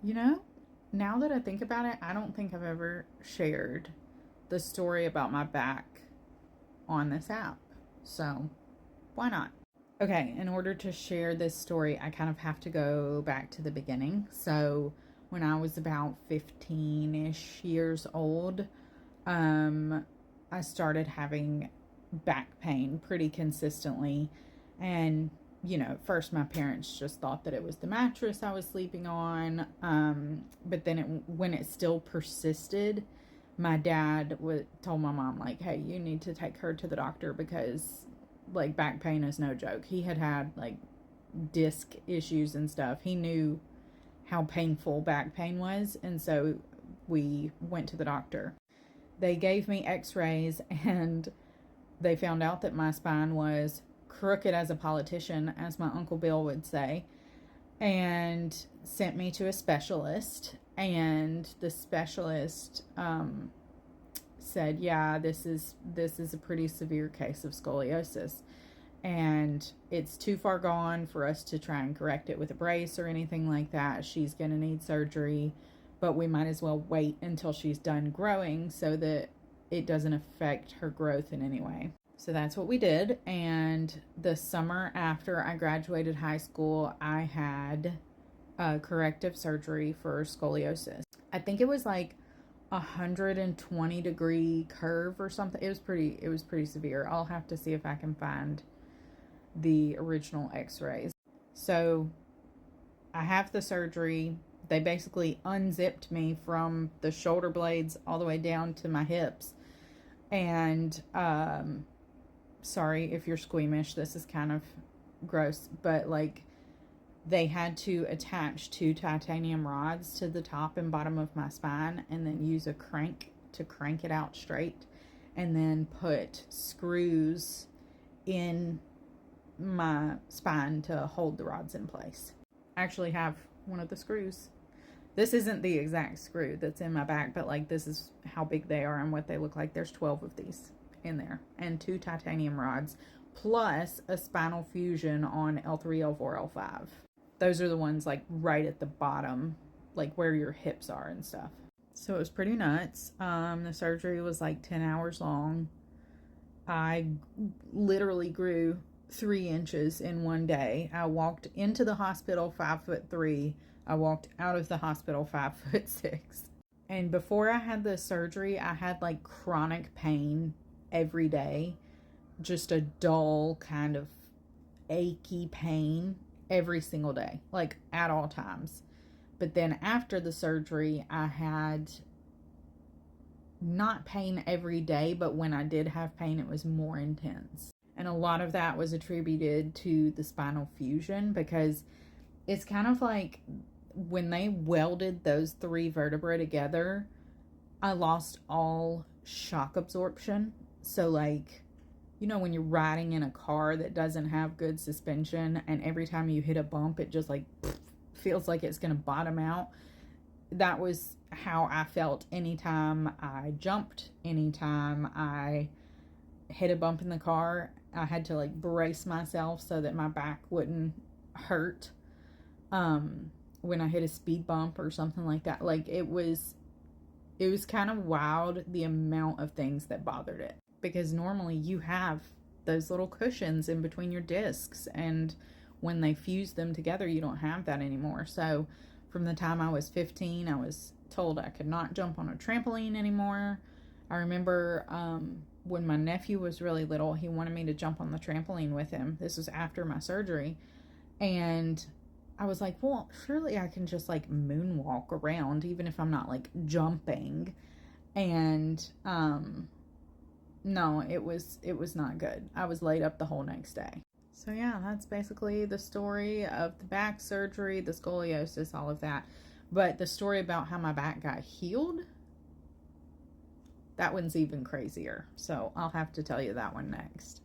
You know, now that I think about it, I don't think I've ever shared the story about my back on this app. So, why not? Okay, in order to share this story, I kind of have to go back to the beginning. So, when I was about 15-ish years old, um, I started having back pain pretty consistently. And, at first my parents just thought that it was the mattress I was sleeping on. But then when it still persisted, my dad told my mom, like, hey, you need to take her to the doctor because, like, back pain is no joke. He had, like, disc issues and stuff. He knew how painful back pain was. And so we went to the doctor. They gave me x-rays and they found out that my spine was crooked as a politician, as my Uncle Bill would say, and sent me to a specialist. And the specialist said, yeah, this is a pretty severe case of scoliosis, and it's too far gone for us to try and correct it with a brace or anything like that. She's going to need surgery, but we might as well wait until she's done growing so that it doesn't affect her growth in any way. So that's what we did. And the summer after I graduated high school, I had corrective surgery for scoliosis. I think it was like 120-degree curve or something. It was pretty severe. I'll have to see if I can find the original x-rays. So I have the surgery. They basically unzipped me from the shoulder blades all the way down to my hips. And sorry if you're squeamish, this is kind of gross, but like they had to attach 2 titanium rods to the top and bottom of my spine and then use a crank to crank it out straight, and then put screws in my spine to hold the rods in place. I actually have one of the screws. This isn't the exact screw that's in my back, but like this is how big they are and what they look like. There's 12 of these in there, and 2 titanium rods plus a spinal fusion on L3, L4, L5. Those are the ones like right at the bottom, like where your hips are and stuff. So it was pretty nuts. The surgery was like 10 hours long. I literally grew 3 inches in one day. I walked into the hospital 5'3". I walked out of the hospital 5'6". And before I had the surgery, I had like chronic pain every day. Just a dull kind of achy pain every single day, like at all times. But then after the surgery, I had not pain every day, but when I did have pain, it was more intense. And a lot of that was attributed to the spinal fusion, because it's kind of like when they welded those 3 vertebrae together, I lost all shock absorption. So like, when you're riding in a car that doesn't have good suspension and every time you hit a bump, it just like feels like it's going to bottom out. That was how I felt anytime I jumped, anytime I hit a bump in the car. I had to like brace myself so that my back wouldn't hurt when I hit a speed bump or something like that. Like it was kind of wild, the amount of things that bothered it, because normally you have those little cushions in between your discs, and when they fuse them together, you don't have that anymore. So from the time I was 15, I was told I could not jump on a trampoline anymore. I remember when my nephew was really little, he wanted me to jump on the trampoline with him. This was after my surgery. And I was like, well, surely I can just like moonwalk around, even if I'm not like jumping. And no, it was not good. I was laid up the whole next day. So yeah, that's basically the story of the back surgery, the scoliosis, all of that. But the story about how my back got healed, that one's even crazier. So I'll have to tell you that one next.